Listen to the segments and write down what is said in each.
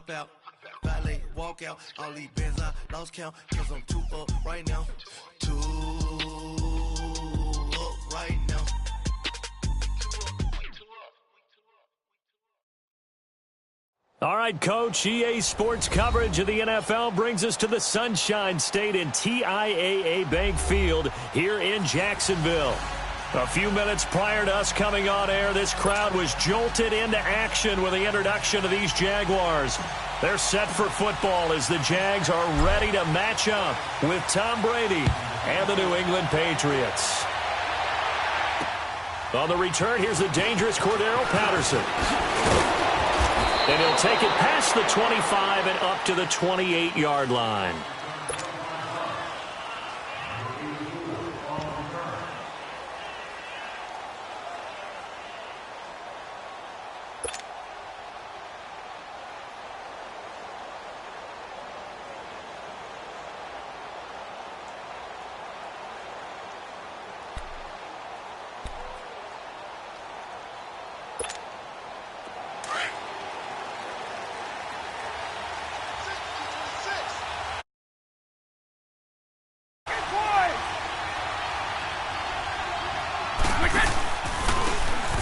hop out, valet, walk out. All these bands I lost count, cause I'm too up right now. Too up right now. All right, Coach, EA Sports coverage of the NFL brings us to the Sunshine State in TIAA Bank Field here in Jacksonville. A few minutes prior to us coming on air, this crowd was jolted into action with the introduction of these Jaguars. They're set for football as the Jags are ready to match up with Tom Brady and the New England Patriots. On the return, here's the dangerous Cordero Patterson. And he'll take it past the 25 and up to the 28-yard line.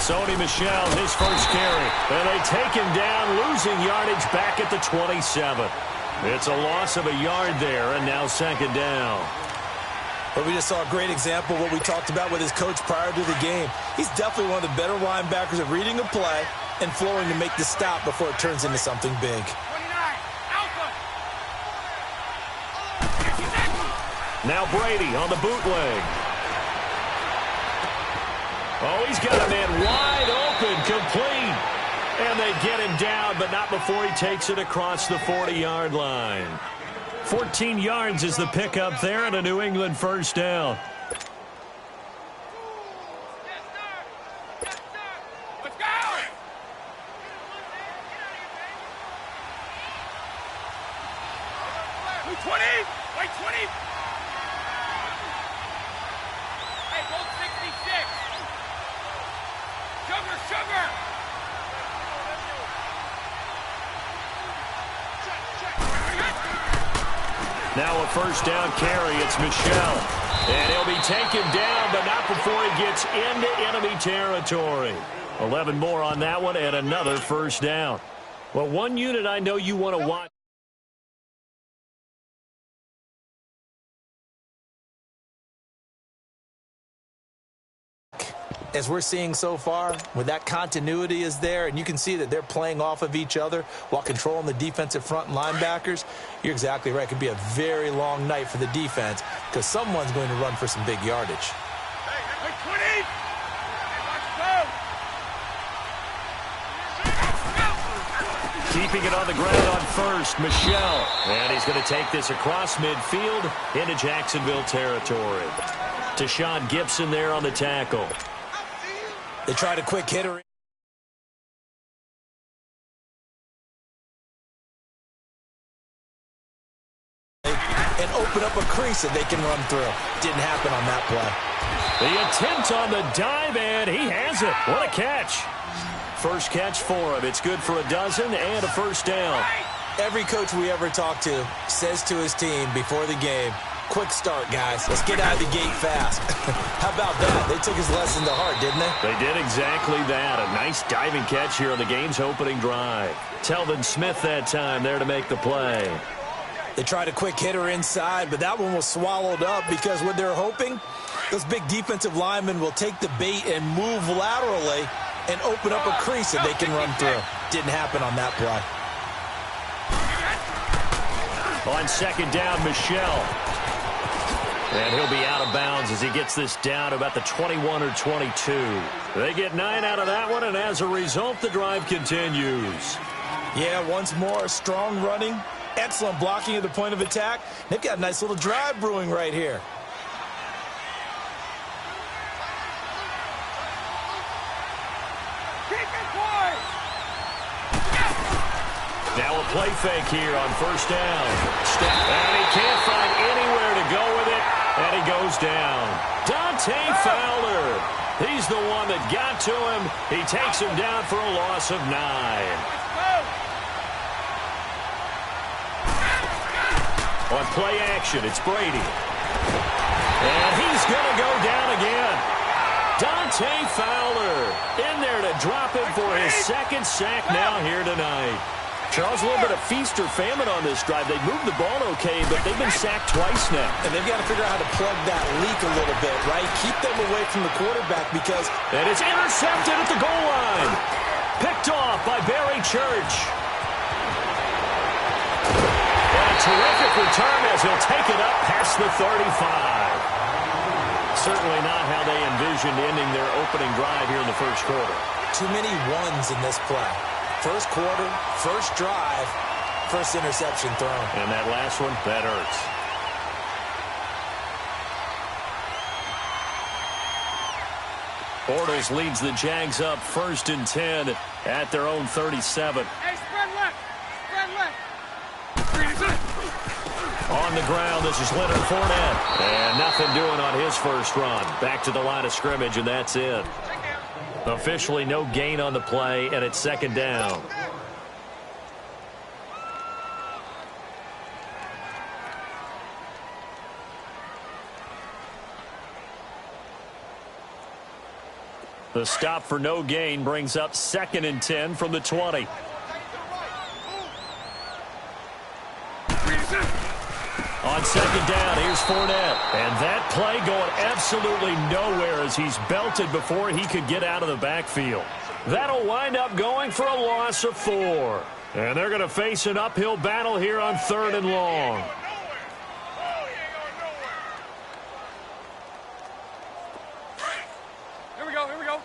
Sony Michel, his first carry. And they take him down, losing yardage back at the 27. It's a loss of a yard there, and now second down. But we just saw a great example of what we talked about with his coach prior to the game. He's definitely one of the better linebackers at reading a play and flowing to make the stop before it turns into something big. Now Brady on the bootleg. Oh, he's got a man wide open, complete. And they get him down, but not before he takes it across the 40-yard line. 14 yards is the pickup there and a New England first down. Now a first down carry. It's Michel. And he'll be taken down, but not before he gets into enemy territory. 11 more on that one and another first down. Well, one unit I know you want to watch. As we're seeing so far, with that continuity is there, and you can see that they're playing off of each other while controlling the defensive front and linebackers, you're exactly right. It could be a very long night for the defense because someone's going to run for some big yardage. Keeping it on the ground on first, Michel. And he's going to take this across midfield into Jacksonville territory. Tashawn Gibson there on the tackle. They tried a quick hitter. And open up a crease that they can run through. Didn't happen on that play. The attempt on the dive, and he has it. What a catch. First catch for him. It's good for a dozen and a first down. Every coach we ever talk to says to his team before the game, quick start, guys. Let's get out of the gate fast. How about that? They took his lesson to heart, didn't they? They did exactly that. A nice diving catch here on the game's opening drive. Telvin Smith that time there to make the play. They tried a quick hitter inside, but that one was swallowed up because what they're hoping, those big defensive linemen will take the bait and move laterally and open up a crease that they can run through. Didn't happen on that play. On second down, Michel. And he'll be out of bounds as he gets this down to about the 21 or 22. They get 9 out of that one, and as a result, the drive continues. Yeah, once more, strong running, excellent blocking at the point of attack. They've got a nice little drive brewing right here. Now a play fake here on first down. And he can't find anywhere to go with it, and he goes down. Dante Fowler. He's the one that got to him. He takes him down for a loss of 9. On play action, it's Brady. And he's going to go down again. Dante Fowler in there to drop it for his second sack now here tonight. Charles, a little bit of feast or famine on this drive. They moved the ball okay, but they've been sacked twice now. And they've got to figure out how to plug that leak a little bit, right? Keep them away from the quarterback because... And it's intercepted at the goal line. Picked off by Barry Church. And a terrific return as he'll take it up past the 35. Certainly not how they envisioned ending their opening drive here in the first quarter. Too many ones in this play. First quarter, first drive, first interception thrown. And that last one, that hurts. Bortles leads the Jags up 1st and 10 at their own 37. Hey, spread left. Spread left. On the ground, this is Leonard Fournette. And nothing doing on his first run. Back to the line of scrimmage, and that's it. Officially no gain on the play, and it's 2nd down. The stop for no gain brings up 2nd and 10 from the 20. On 2nd down, here's Fournette. And that play going absolutely nowhere as he's belted before he could get out of the backfield. That'll wind up going for a loss of 4. And they're going to face an uphill battle here on 3rd and long. Here we go, here we go.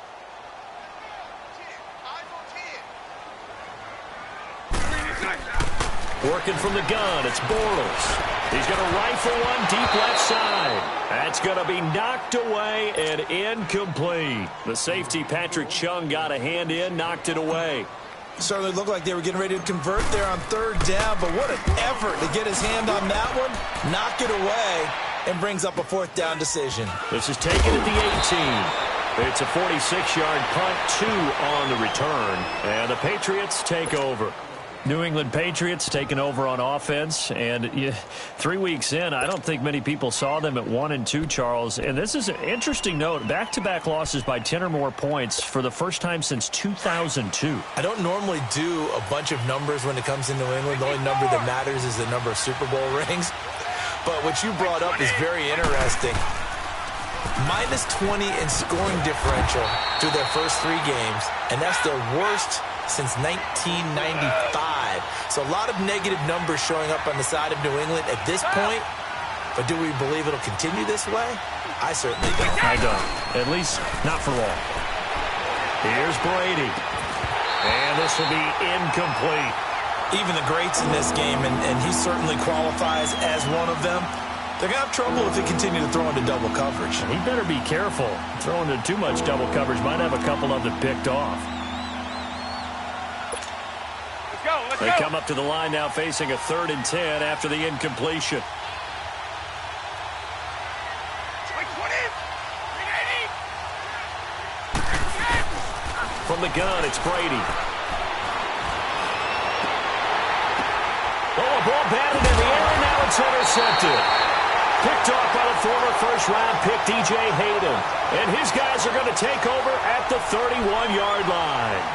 Working from the gun, it's Bortles. He's going to rifle one deep left side. That's going to be knocked away and incomplete. The safety, Patrick Chung, got a hand in, knocked it away. Certainly looked like they were getting ready to convert there on 3rd down, but what an effort to get his hand on that one, knock it away, and brings up a 4th down decision. This is taken at the 18. It's a 46-yard punt, 2 on the return, and the Patriots take over. New England Patriots taking over on offense, and 3 weeks in, I don't think many people saw them at 1-2, Charles. And this is an interesting note, back-to-back losses by 10 or more points for the first time since 2002. I don't normally do a bunch of numbers when it comes to New England. The only number that matters is the number of Super Bowl rings. But what you brought up is very interesting. Minus 20 in scoring differential through their first 3 games, and that's their worst since 1995. So a lot of negative numbers showing up on the side of New England at this point. But do we believe it'll continue this way? I certainly don't. I don't. At least not for long. Here's Brady. And this will be incomplete. Even the greats in this game, and he certainly qualifies as one of them, they're going to have trouble if they continue to throw into double coverage. He better be careful. Throwing into too much double coverage might have a couple of them picked off. They come up to the line now facing a 3rd and 10 after the incompletion. From the gun, it's Brady. Oh, a ball batted in the air, and now it's intercepted. Picked off by the former first-round pick, DJ Hayden. And his guys are going to take over at the 31-yard line.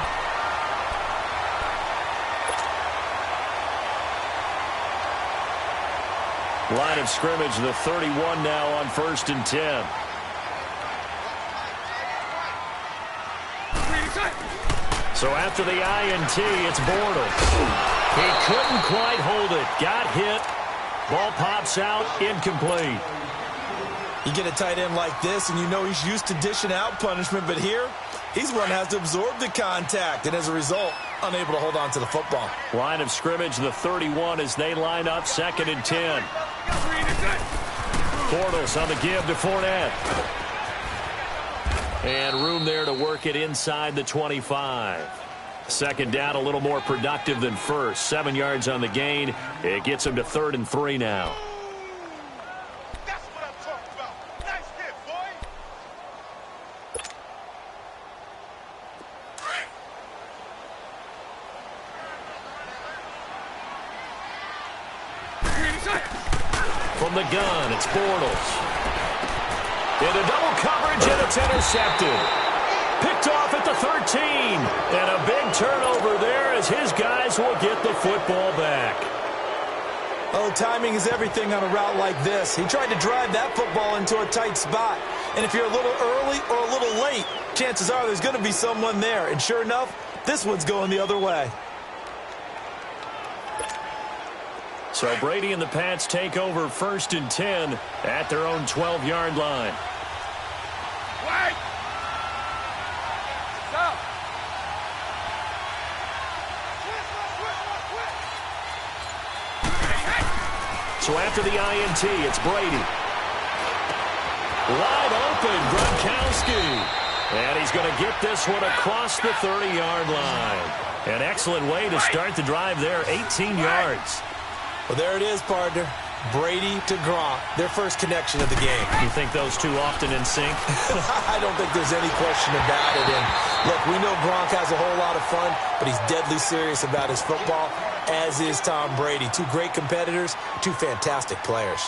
Line of scrimmage, the 31 now on 1st and 10. So after the INT, it's Bortles. He couldn't quite hold it. Got hit. Ball pops out, incomplete. You get a tight end like this, and you know he's used to dishing out punishment, but here, he's one that has to absorb the contact, and as a result, unable to hold on to the football. Line of scrimmage, the 31 as they line up 2nd and 10. Bortles on the give to Fournette. And room there to work it inside the 25. 2nd down, a little more productive than first. 7 yards on the gain. It gets him to 3rd and 3 now. That's what I'm talking about. Nice hit, boy. From the gun, it's Bortles. Into double coverage, and it's intercepted. Picked off at the 13. And a big turnover there as his guys will get the football back. Oh, timing is everything on a route like this. He tried to drive that football into a tight spot. And if you're a little early or a little late, chances are there's going to be someone there. And sure enough, this one's going the other way. So Brady and the Pats take over 1st and 10 at their own 12-yard line. Wait! Stop! So after the INT, it's Brady. Wide open, Gronkowski. And he's going to get this one across the 30-yard line. An excellent way to start the drive there, 18 yards. Well, there it is, partner. Brady to Gronk, their first connection of the game. You think those two often in sync? I don't think there's any question about it. And look, we know Gronk has a whole lot of fun, but he's deadly serious about his football, as is Tom Brady. Two great competitors, two fantastic players.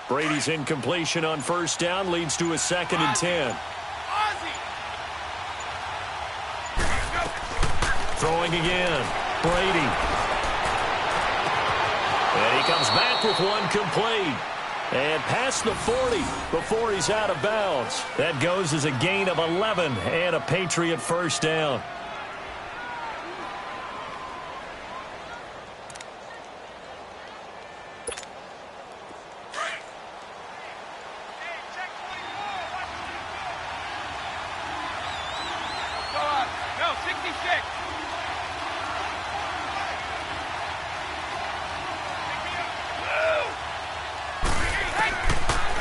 Brady's incompletion on 1st down leads to a 2nd and 10. Throwing again. Brady. And he comes back with one complete. And past the 40 before he's out of bounds. That goes as a gain of 11 and a Patriot 1st down.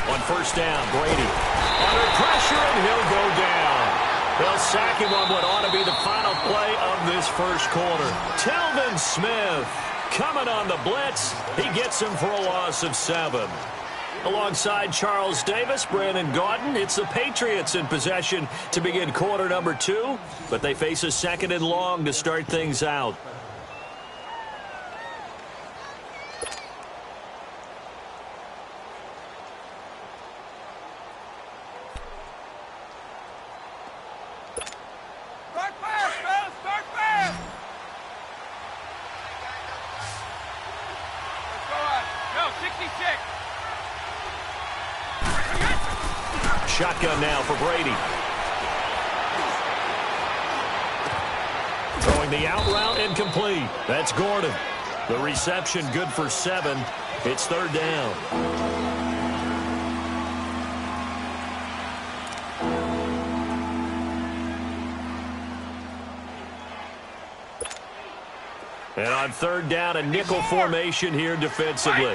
On 1st down, Brady under pressure, and he'll go down. They'll sack him on what ought to be the final play of this 1st quarter. Telvin Smith coming on the blitz. He gets him for a loss of 7. Alongside Charles Davis, Brandon Gaudin, it's the Patriots in possession to begin quarter number 2, but they face a 2nd and long to start things out. Shotgun now for Brady. Throwing the out route, incomplete. That's Gordon. The reception good for 7. It's 3rd down. And on 3rd down, a nickel formation here defensively.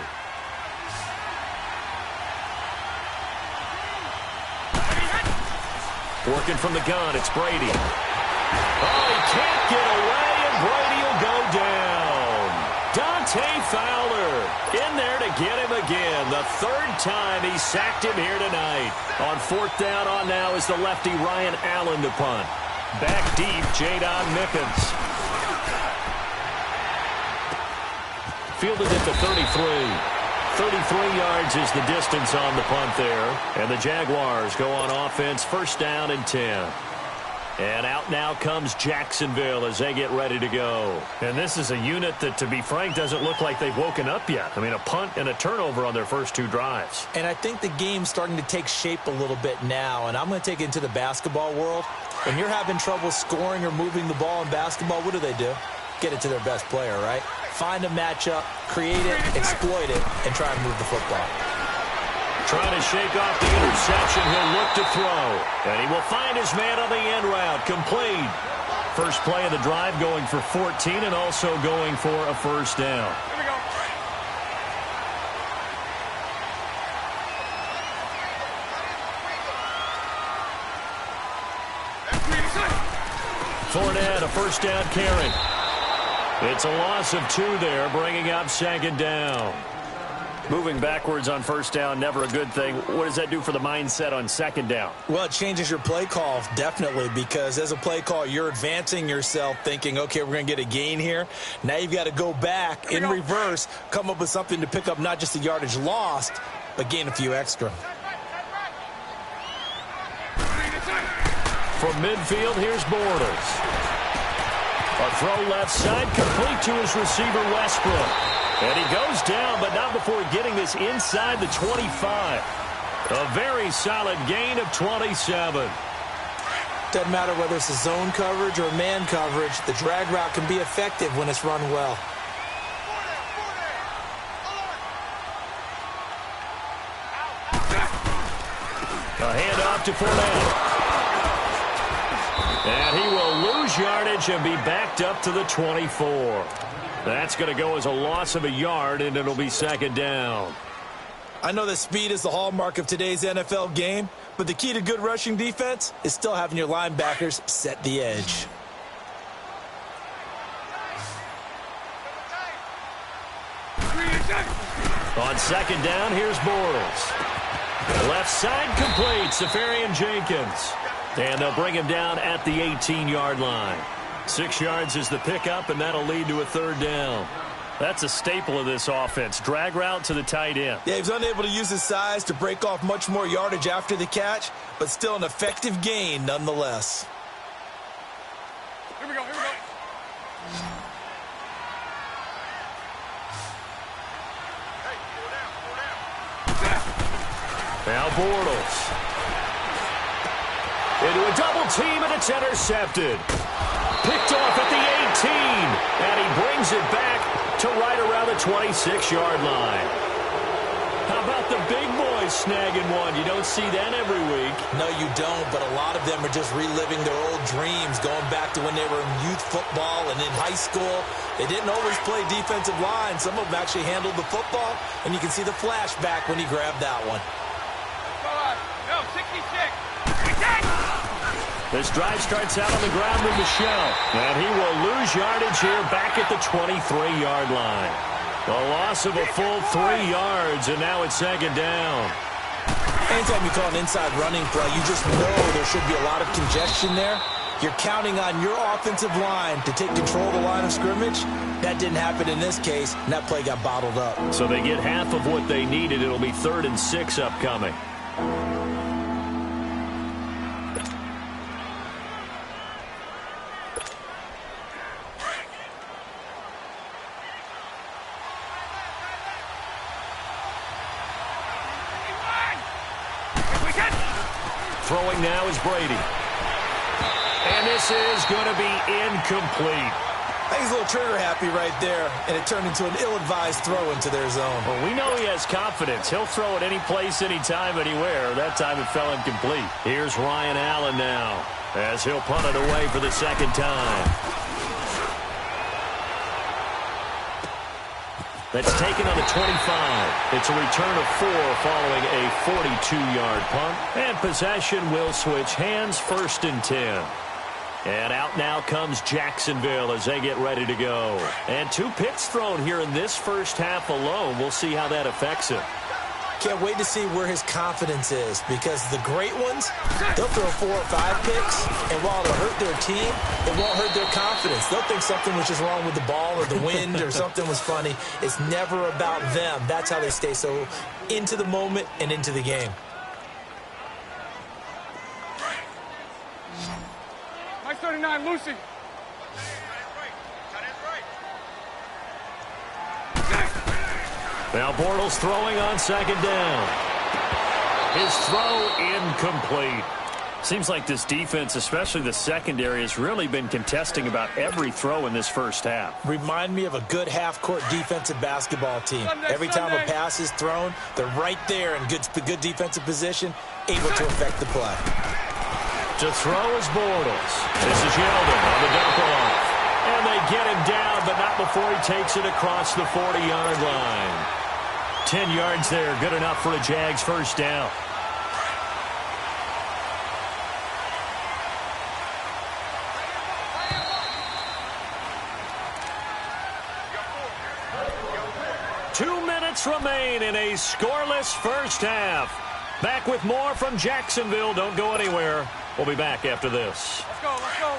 Working from the gun, it's Brady. Oh, he can't get away, and Brady will go down. Dante Fowler in there to get him again. The 3rd time he sacked him here tonight. On 4th down on now is the lefty Ryan Allen to punt. Back deep, Jadon Mickens. Fielded at the 33. 33 yards is the distance on the punt there. And the Jaguars go on offense, 1st down and 10. And out now comes Jacksonville as they get ready to go. And this is a unit that, to be frank, doesn't look like they've woken up yet. I mean, a punt and a turnover on their first 2 drives. And I think the game's starting to take shape a little bit now. And I'm going to take it into the basketball world. When you're having trouble scoring or moving the ball in basketball, what do? Get it to their best player, right? Find a matchup, create it, exploit it, and try and move the football. Trying to shake off the interception. He'll look to throw. And he will find his man on the end route. Complete. First play of the drive going for 14 and also going for a 1st down. Here we go. Fournette, a first down carry. It's a loss of 2 there, bringing up second down. Moving backwards on first down, never a good thing. What does that do for the mindset on second down? Well, it changes your play call, definitely, because as a play call, you're advancing yourself thinking, okay, we're going to get a gain here. Now you've got to go back in reverse, come up with something to pick up not just the yardage lost, but gain a few extra. From midfield, here's Bortles. A throw left side, complete to his receiver, Westbrook. And he goes down, but not before getting this inside the 25. A very solid gain of 27. Doesn't matter whether it's a zone coverage or man coverage, the drag route can be effective when it's run well. A handoff to Fournette. And he will lose yardage and be backed up to the 24. That's going to go as a loss of a yard, and it'll be second down. I know that speed is the hallmark of today's NFL game, but the key to good rushing defense is still having your linebackers set the edge. On second down, here's Bortles. Left side complete, Safarian Jenkins. And they'll bring him down at the 18-yard line. 6 yards is the pickup, and that'll lead to a third down. That's a staple of this offense. Drag route to the tight end. Yeah, he was unable to use his size to break off much more yardage after the catch, but still an effective gain nonetheless. Here we go, here we go. Hey, pull down. Now Bortles. Into a double team, and it's intercepted. Picked off at the 18, and he brings it back to right around the 26-yard line. How about the big boys snagging one? You don't see that every week. No, you don't, but a lot of them are just reliving their old dreams, going back to when they were in youth football and in high school. They didn't always play defensive line. Some of them actually handled the football, and you can see the flashback when he grabbed that one. No, 66. This drive starts out on the ground with Michelle, and he will lose yardage here back at the 23-yard line. A loss of a full 3 yards, and now it's second down. Anytime you call an inside running play, you just know there should be a lot of congestion there. You're counting on your offensive line to take control of the line of scrimmage. That didn't happen in this case, and that play got bottled up. So they get half of what they needed. It'll be 3rd and 6 upcoming. Throwing now is Brady. And this is going to be incomplete. I think he's a little trigger happy right there, and it turned into an ill-advised throw into their zone. Well, we know he has confidence. He'll throw it any place, anytime, anywhere. That time it fell incomplete. Here's Ryan Allen now, as he'll punt it away for the second time. That's taken on the 25. It's a return of 4 following a 42-yard punt. And possession will switch hands, 1st and 10. And out now comes Jacksonville as they get ready to go. And 2 picks thrown here in this first half alone. We'll see how that affects him. Can't wait to see where his confidence is, because the great ones, they'll throw 4 or 5 picks, and while it'll hurt their team, it won't hurt their confidence. They'll think something was just wrong with the ball or the wind or something was funny. It's never about them. That's how they stay so into the moment and into the game. Mike 39, Lucy. Now Bortles throwing on second down. His throw incomplete. Seems like this defense, especially the secondary, has really been contesting about every throw in this first half. Remind me of a good half-court defensive basketball team. Every time a pass is thrown, they're right there in good defensive position, able to affect the play. To throw is Bortles. This is Yeldon on the dump off. And they get him down, but not before he takes it across the 40-yard line. 10 yards there, good enough for a Jags first down. minutes remain in a scoreless first half. Back with more from Jacksonville. Don't go anywhere. We'll be back after this. Let's go, let's go.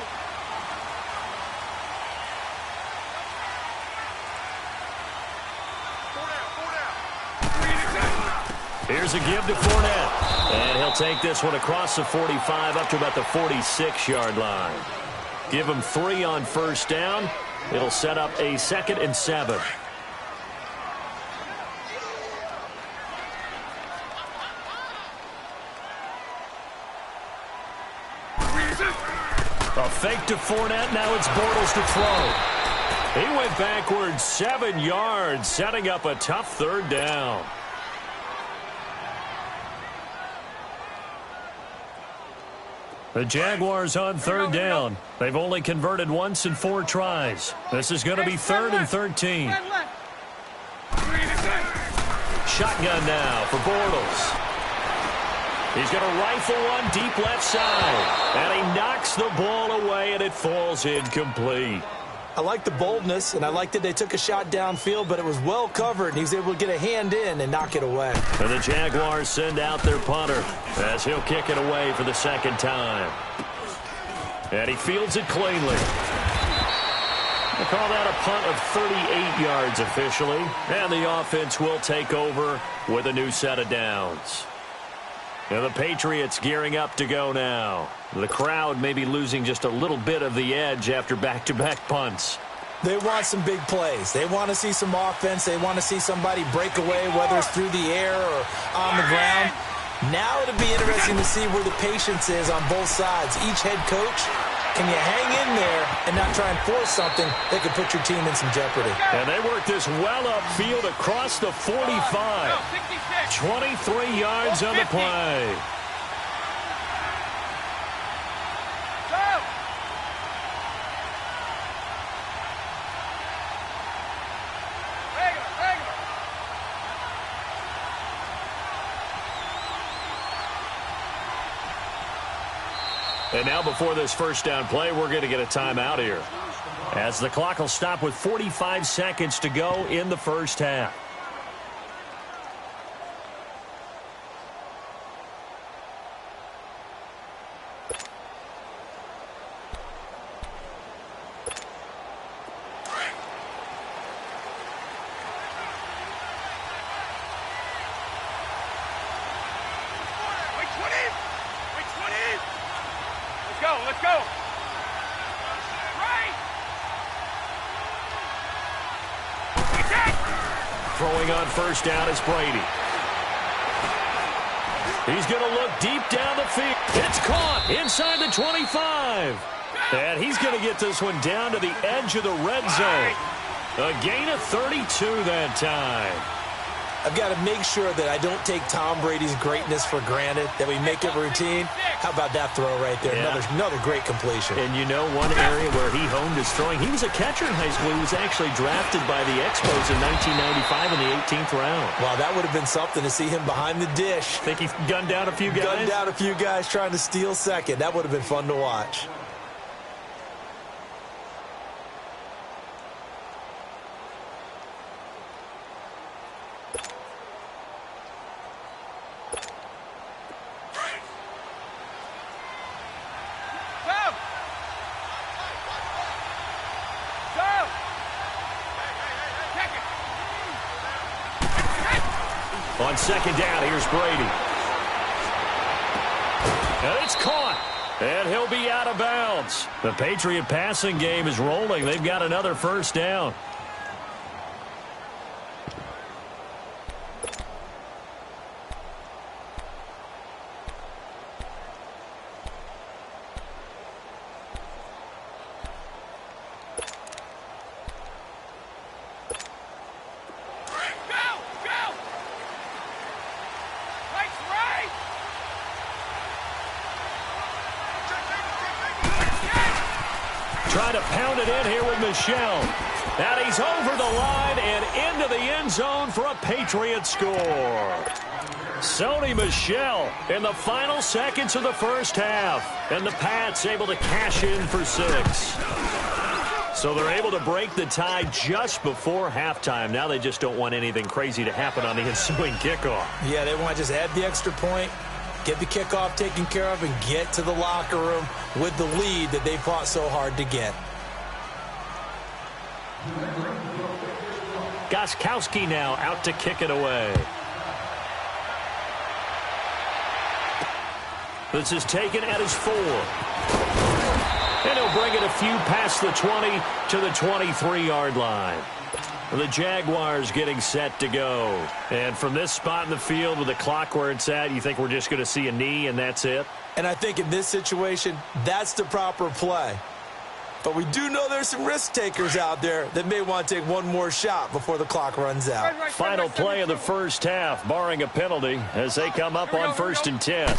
Here's a give to Fournette. And he'll take this one across the 45 up to about the 46-yard line. Give him 3 on first down. It'll set up a 2nd and 7. A fake to Fournette. Now it's Bortles to throw. He went backwards 7 yards, setting up a tough 3rd down. The Jaguars on 3rd down. They've only converted once in 4 tries. This is going to be 3rd and 13. Shotgun now for Bortles. He's going to rifle one deep left side. And he knocks the ball away, and it falls incomplete. I like the boldness, and I like that they took a shot downfield, but it was well covered, and he was able to get a hand in and knock it away. And the Jaguars send out their punter as he'll kick it away for the 2nd time. And he fields it cleanly. We'll call that a punt of 38 yards officially. And the offense will take over with a new set of downs. And the Patriots gearing up to go now. The crowd may be losing just a little bit of the edge after back-to-back punts. They want some big plays. They want to see some offense. They want to see somebody break away, whether it's through the air or on the ground. Now it'll be interesting to see where the patience is on both sides. Each head coach, can you hang in there and not try and force something that could put your team in some jeopardy? And they work this well upfield across the 45. 23 yards on the play. And now before this first down play, we're going to get a timeout here, as the clock will stop with 45 seconds to go in the first half. Let's go. Throwing on first down is Brady. He's going to look deep down the field. It's caught inside the 25. And he's going to get this one down to the edge of the red zone. A gain of 32 that time. I've got to make sure that I don't take Tom Brady's greatness for granted, that we make it routine. How about that throw right there? Yeah. Another great completion. And you know one area where he honed his throwing, he was a catcher in high school. He was actually drafted by the Expos in 1995 in the 18th round. Wow, that would have been something to see him behind the dish. Think he gunned down a few guys? Gunned down a few guys trying to steal second. That would have been fun to watch. On second down, here's Brady. And it's caught. And he'll be out of bounds. The Patriot passing game is rolling. They've got another first down. Trying to pound it in here with Michel. And he's over the line and into the end zone for a Patriot score. Sony Michel in the final seconds of the first half. And the Pats able to cash in for 6. So they're able to break the tie just before halftime. Now they just don't want anything crazy to happen on the ensuing kickoff. Yeah, they want to just add the extra point, get the kickoff taken care of, and get to the locker room with the lead that they fought so hard to get. Gostkowski now out to kick it away. This is taken at his 4. And he'll bring it a few past the 20 to the 23-yard line. The Jaguars getting set to go. And from this spot in the field with the clock where it's at, you think we're just going to see a knee and that's it? And I think in this situation, that's the proper play. But we do know there's some risk takers out there that may want to take one more shot before the clock runs out. Final play of the first half, barring a penalty, as they come up on 1st and 10.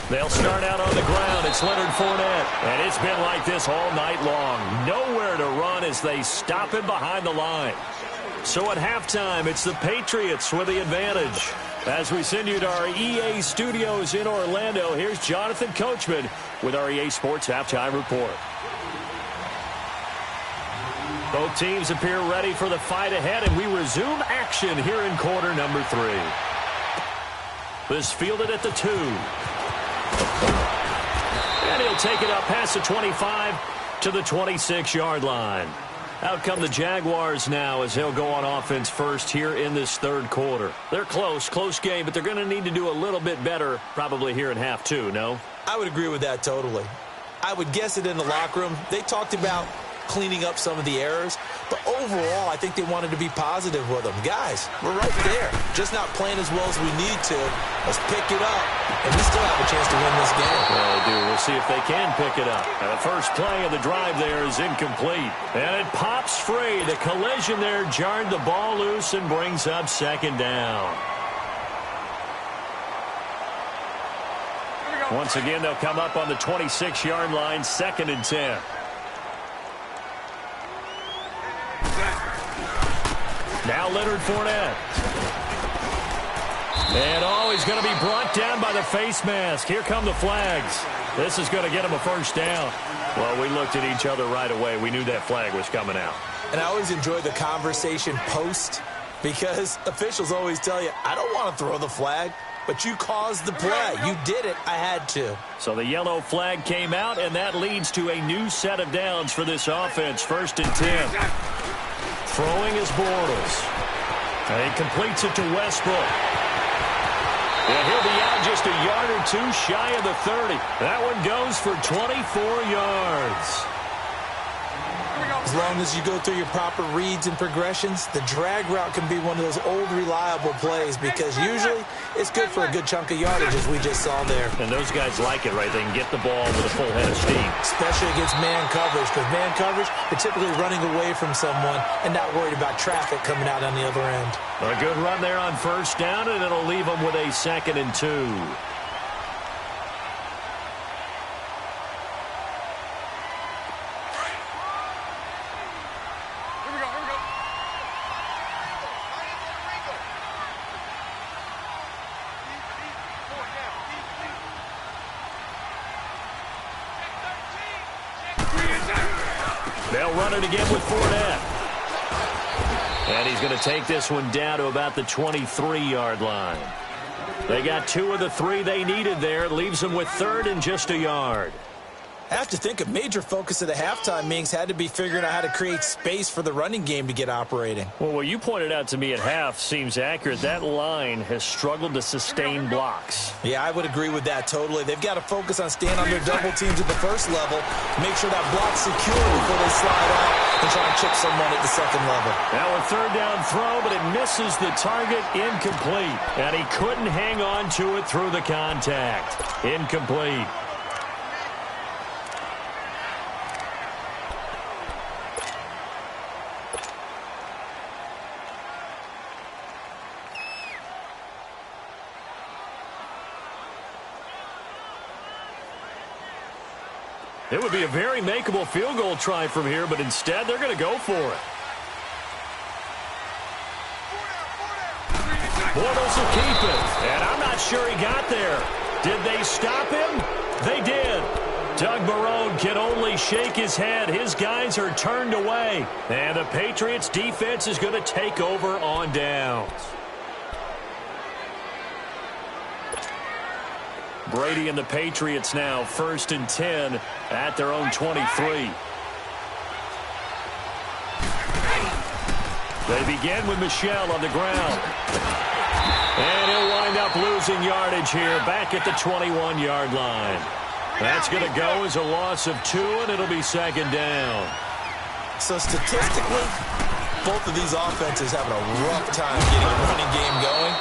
They'll start out on the ground. It's Leonard Fournette. And it's been like this all night long. Nowhere to run as they stop him behind the line. So at halftime, it's the Patriots with the advantage. As we send you to our EA studios in Orlando, here's Jonathan Coachman with our EA Sports Halftime Report. Both teams appear ready for the fight ahead, and we resume action here in quarter number 3. This fielded at the 2. And he'll take it up past the 25 to the 26-yard line. Out come the Jaguars now as they'll go on offense first here in this third quarter. They're close game, but they're going to need to do a little bit better probably here in half 2, no? I would agree with that totally. I would guess it in the locker room. They talked about cleaning up some of the errors, but overall, I think they wanted to be positive with them. Guys, we're right there. Just not playing as well as we need to. Let's pick it up, and we still have a chance to win this game. Well, they do. We'll see if they can pick it up. And the first play of the drive there is incomplete. And it pops free. The collision there jarred the ball loose and brings up 2nd down. Once again, they'll come up on the 26-yard line, 2nd and 10. Now Leonard Fournette. And he's going to be brought down by the face mask. Here come the flags. This is going to get him a first down. Well, we looked at each other right away. We knew that flag was coming out. And I always enjoy the conversation post because officials always tell you, I don't want to throw the flag, but you caused the play. You did it. I had to. So the yellow flag came out, and that leads to a new set of downs for this offense. 1st and 10. Throwing is Bortles. And he completes it to Westbrook. And he'll be out just a yard or 2 shy of the 30. That one goes for 24 yards. As long as you go through your proper reads and progressions, the drag route can be one of those old reliable plays because usually it's good for a good chunk of yardage as we just saw there. And those guys like it, right? They can get the ball with a full head of steam. Especially against man coverage, because man coverage, they're typically running away from someone and not worried about traffic coming out on the other end. A good run there on 1st down, and it'll leave them with a 2nd and 2. They'll run it again with Fournette. And he's going to take this one down to about the 23-yard line. They got 2 of the 3 they needed there. It leaves them with 3rd and just a yard. I have to think a major focus of the halftime meetings had to be figuring out how to create space for the running game to get operating. Well, what you pointed out to me at half seems accurate. That line has struggled to sustain blocks. Yeah, I would agree with that totally. They've got to focus on staying on their double teams at the first level, make sure that block's secure before they slide out and try and chip someone at the 2nd level. Now a 3rd down throw, but it misses the target, incomplete. And he couldn't hang on to it through the contact. Incomplete. It would be a very makeable field goal try from here, but instead they're going to go for it. Bortles will keep it, and I'm not sure he got there. Did they stop him? They did. Doug Marrone can only shake his head. His guys are turned away. And the Patriots defense is going to take over on downs. Brady and the Patriots now 1st and 10 at their own 23. They begin with Michel on the ground. And he'll wind up losing yardage here back at the 21-yard line. That's going to go as a loss of 2, and it'll be 2nd down. So statistically, both of these offenses having a rough time getting a running game going.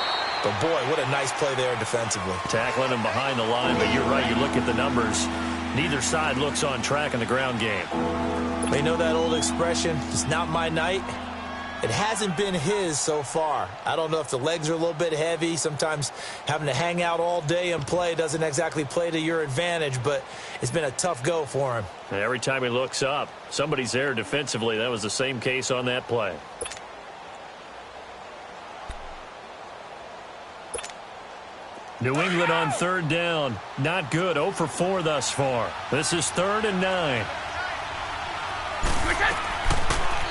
But, boy, what a nice play there defensively. Tackling him behind the line, but you're right. You look at the numbers. Neither side looks on track in the ground game. They know that old expression, it's not my night. It hasn't been his so far. I don't know if the legs are a little bit heavy. Sometimes having to hang out all day and play doesn't exactly play to your advantage, but it's been a tough go for him. Every time he looks up, somebody's there defensively. That was the same case on that play. New England on 3rd down. Not good. 0 for 4 thus far. This is 3rd and 9.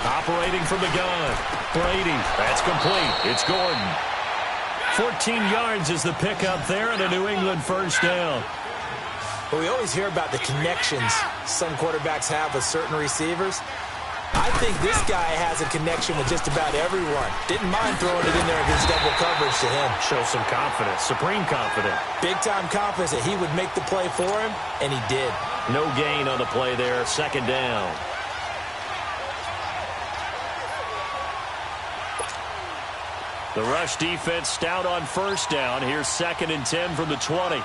Operating from the gun. Brady. That's complete. It's Gordon. 14 yards is the pickup there and a New England 1st down. Well, we always hear about the connections some quarterbacks have with certain receivers. I think this guy has a connection with just about everyone. Didn't mind throwing it in there against double coverage to him. Show some confidence. Supreme confidence. Big-time confidence that he would make the play for him, and he did. No gain on the play there. 2nd down. The rush defense stout on 1st down. Here's 2nd and 10 from the 20.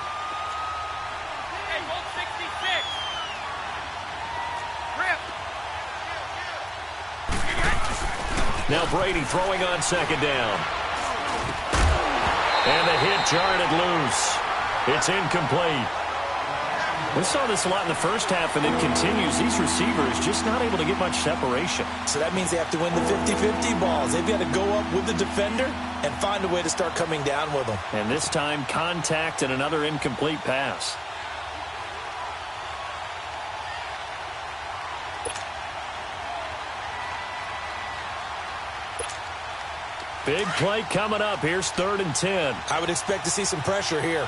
Now Brady throwing on 2nd down. And the hit jarred it loose. It's incomplete. We saw this a lot in the first half, and it continues. These receivers just not able to get much separation. So that means they have to win the 50-50 balls. They've got to go up with the defender and find a way to start coming down with them. And this time, contact and another incomplete pass. Big play coming up. Here's 3rd and 10. I would expect to see some pressure here.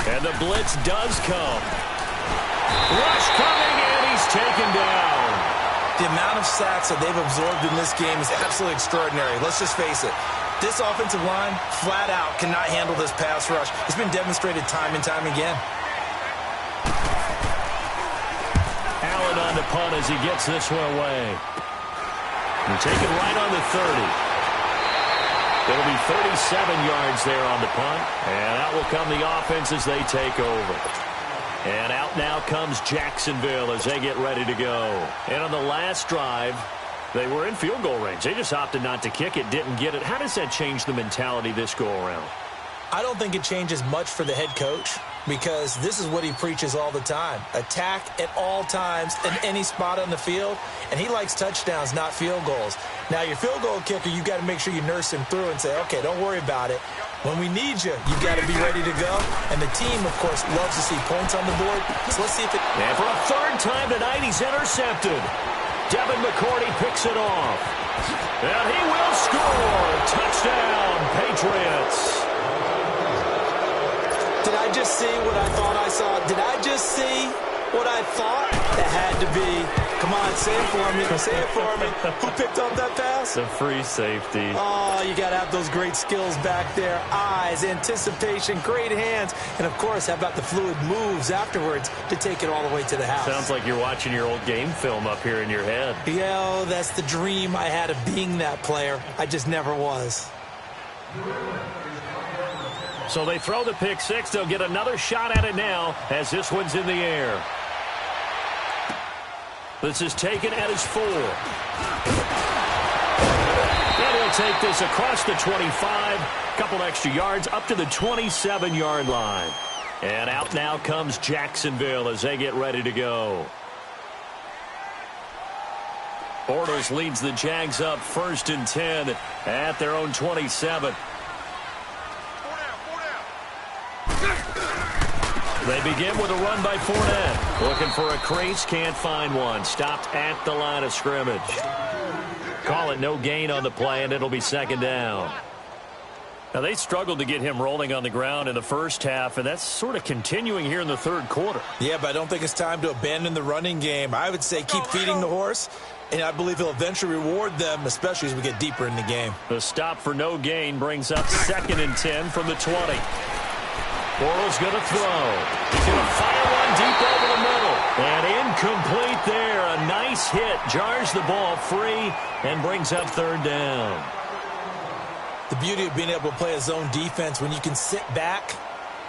And the blitz does come. Rush coming, and he's taken down. The amount of sacks that they've absorbed in this game is absolutely extraordinary. Let's just face it. This offensive line, flat out, cannot handle this pass rush. It's been demonstrated time and time again. Allen on the punt as he gets this one away. And taken right on the 30. It'll be 37 yards there on the punt. And out will come the offense as they take over. And out now comes Jacksonville as they get ready to go. And on the last drive, they were in field goal range. They just opted not to kick it, didn't get it. How does that change the mentality this go around? I don't think it changes much for the head coach because this is what he preaches all the time. Attack at all times in any spot on the field, and he likes touchdowns, not field goals. Now, your field goal kicker, you got to make sure you nurse him through and say, okay, don't worry about it. When we need you, you got to be ready to go. And the team, of course, loves to see points on the board. So let's see if it... And for a 3rd time tonight, he's intercepted. Devin McCourty picks it off. And he will score. Touchdown, Patriots. Did I just see what I thought I saw? Did I just see what I thought? It had to be. Come on, say it for me. Say it for me. Who picked up that pass? The free safety. Oh, you got to have those great skills back there. Eyes, anticipation, great hands. And, of course, how about the fluid moves afterwards to take it all the way to the house? Sounds like you're watching your old game film up here in your head. Yeah, that's the dream I had of being that player. I just never was. So they throw the pick six. They'll get another shot at it now as this one's in the air. This is taken at his 4. And he'll take this across the 25. Couple extra yards up to the 27-yard line. And out now comes Jacksonville as they get ready to go. Bortles leads the Jags up 1st and 10 at their own 27. They begin with a run by Fournette. Looking for a crease, can't find one. Stopped at the line of scrimmage. Call it no gain on the play, and it'll be second down. Now, they struggled to get him rolling on the ground in the first half, and that's sort of continuing here in the third quarter. Yeah, but I don't think it's time to abandon the running game. I would say keep feeding the horse, and I believe he'll eventually reward them, especially as we get deeper in the game. The stop for no gain brings up 2nd and 10 from the 20. Bortles going to throw. He's going to fire one deep over the middle. And incomplete there. A nice hit. Jars the ball free and brings up 3rd down. The beauty of being able to play a zone defense when you can sit back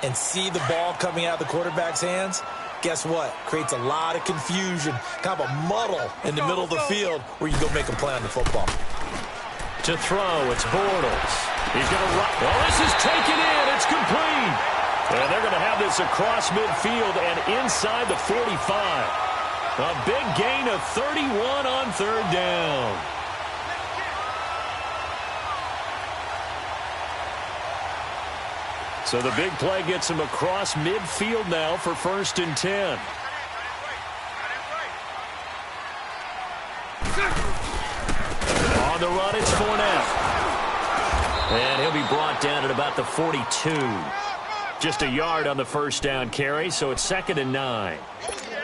and see the ball coming out of the quarterback's hands, guess what? Creates a lot of confusion, kind of a muddle in the middle of the field where you go make a play on the football. To throw, it's Bortles. He's going to run. Well, this is taken in. It's complete. And they're going to have this across midfield and inside the 45. A big gain of 31 on 3rd down. So the big play gets him across midfield now for 1st and 10. On the run, it's Fournette. And he'll be brought down at about the 42. Just a yard on the 1st down carry, so it's 2nd and 9.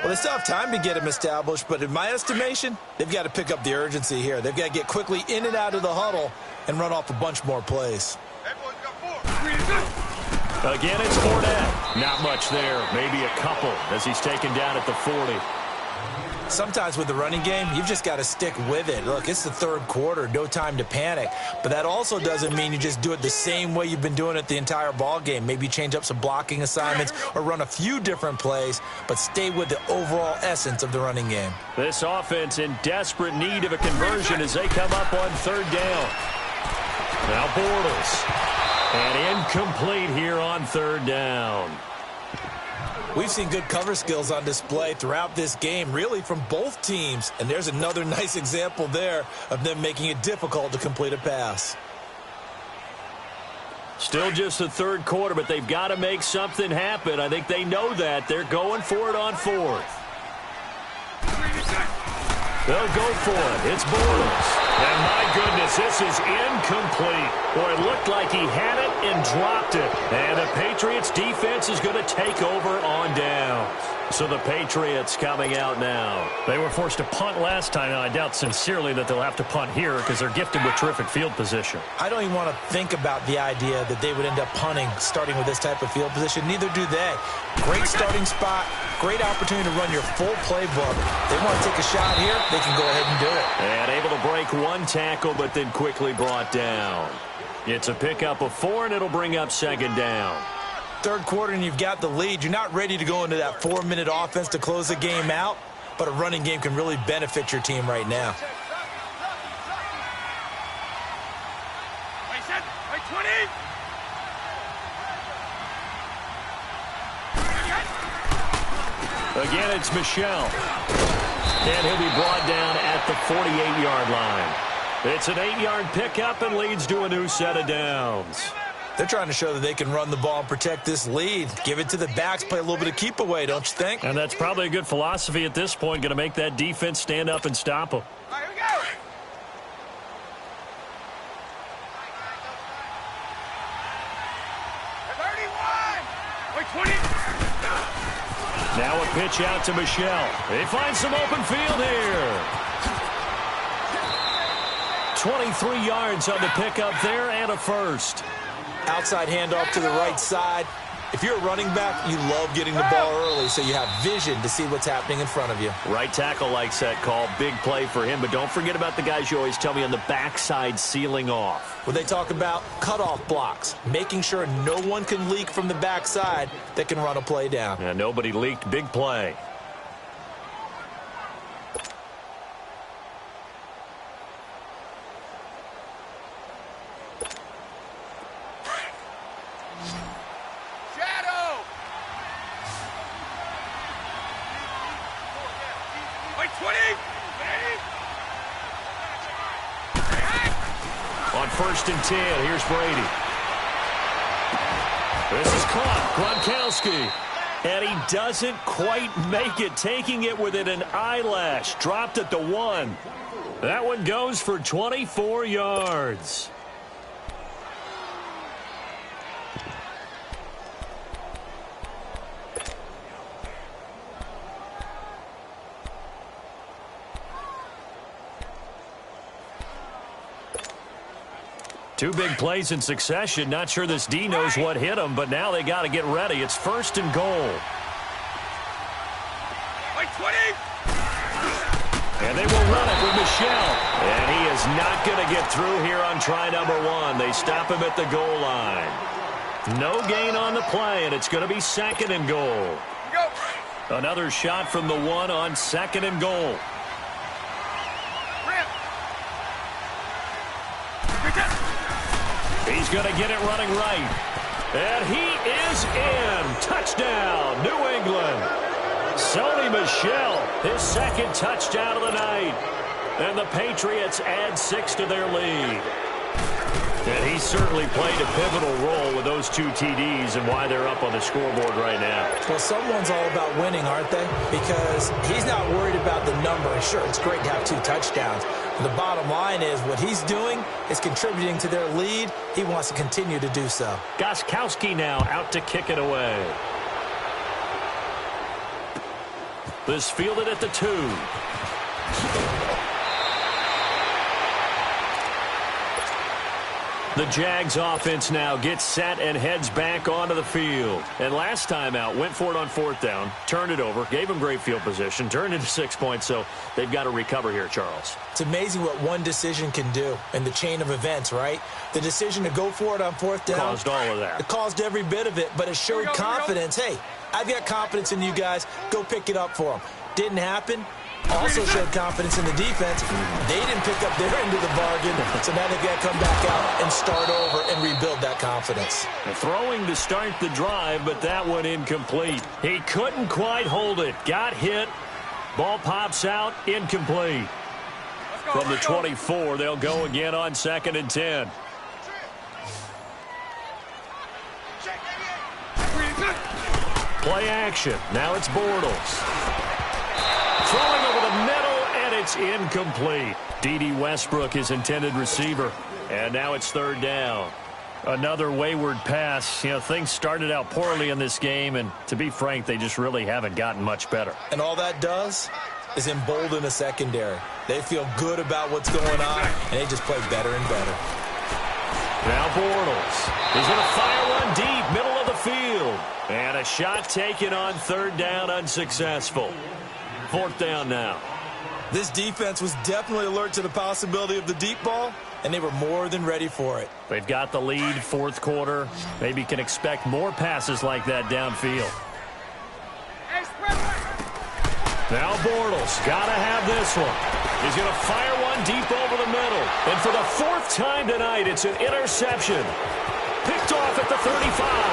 Well, they still have time to get him established, but in my estimation, they've got to pick up the urgency here. They've got to get quickly in and out of the huddle and run off a bunch more plays. Again, it's Fournette. Not much there. Maybe a couple as he's taken down at the 40. Sometimes with the running game, you've just got to stick with it. Look, it's the 3rd quarter, no time to panic. But that also doesn't mean you just do it the same way you've been doing it the entire ball game. Maybe change up some blocking assignments or run a few different plays, but stay with the overall essence of the running game. This offense in desperate need of a conversion as they come up on 3rd down. Now Bortles. And incomplete here on 3rd down. We've seen good cover skills on display throughout this game, really from both teams. And there's another nice example there of them making it difficult to complete a pass. Still just the 3rd quarter, but they've got to make something happen. I think they know that. They're going for it on 4th. They'll go for it. It's Bortles. And my goodness, this is incomplete. Boy, it looked like he had it and dropped it. And the Patriots defense is going to take over on downs. So the Patriots coming out now. They were forced to punt last time, and I doubt sincerely that they'll have to punt here because they're gifted with terrific field position. I don't even want to think about the idea that they would end up punting starting with this type of field position. Neither do they. Great starting spot, great opportunity to run your full playbook. They want to take a shot here, they can go ahead and do it. And able to break one tackle, but then quickly brought down. It's a pickup of 4, and it'll bring up 2nd down. 3rd quarter and you've got the lead. You're not ready to go into that 4-minute offense to close the game out, but a running game can really benefit your team right now. Again, it's Michel. And he'll be brought down at the 48-yard line. It's an 8-yard pickup and leads to a new set of downs. They're trying to show that they can run the ball and protect this lead. Give it to the backs, play a little bit of keep away, don't you think? And that's probably a good philosophy at this point, going to make that defense stand up and stop them. All right, here we go. Now a pitch out to Michel. They find some open field here. 23 yards on the pickup there and a first. Outside handoff to the right side. If you're a running back, you love getting the ball early so you have vision to see what's happening in front of you. Right tackle likes that call. Big play for him, but don't forget about the guys you always tell me on the backside sealing off. When they talk about cutoff blocks, making sure no one can leak from the backside that can run a play down. And nobody leaked. Big play. On 1st and 10, here's Brady. This is caught. Gronkowski. And he doesn't quite make it, taking it within an eyelash. Dropped at the 1. That one goes for 24 yards. Two big plays in succession. Not sure this D knows what hit him, but now they got to get ready. It's 1st and goal. And they will run it with Michel. And he is not going to get through here on try number 1. They stop him at the goal line. No gain on the play, and it's going to be 2nd and goal. Another shot from the 1 on 2nd and goal. He's going to get it running right. And he is in. Touchdown, New England. Sony Michel, his 2nd touchdown of the night. And the Patriots add 6 to their lead. And he certainly played a pivotal role with those 2 TDs and why they're up on the scoreboard right now. Well, someone's all about winning, aren't they? Because he's not worried about the number. And sure, it's great to have 2 touchdowns. The bottom line is what he's doing is contributing to their lead. He wants to continue to do so. Gostkowski now out to kick it away. This fielded at the 2. The Jags offense now gets set and heads back onto the field. And last time out, went for it on 4th down, turned it over, gave them great field position, turned into 6 points, so they've got to recover here, Charles. It's amazing what one decision can do in the chain of events, right? The decision to go for it on 4th down. Caused all of that. It caused every bit of it, but it showed confidence. Hey, I've got confidence in you guys. Go pick it up for them. Didn't happen. Also showed confidence in the defense. They didn't pick up their end of the bargain, so now they've got to come back out and start over and rebuild that confidence. Throwing to start the drive, but that one incomplete. He couldn't quite hold it. Got hit. Ball pops out. Incomplete. From the 24, they'll go again on 2nd and 10. Play action. Now it's Bortles. Throwing over the middle, and it's incomplete. D.D. Westbrook, his intended receiver. And now it's 3rd down. Another wayward pass. You know, things started out poorly in this game, and to be frank, they just really haven't gotten much better. And all that does is embolden the secondary. They feel good about what's going on, and they just play better and better. Now Bortles. He's going to fire one deep, middle of the field. And a shot taken on 3rd down, unsuccessful. 4th down now. This defense was definitely alert to the possibility of the deep ball, and they were more than ready for it. They've got the lead, 4th quarter. Maybe can expect more passes like that downfield. Now Bortles, got to have this one. He's going to fire one deep over the middle. And for the 4th time tonight, it's an interception. Picked off at the 35.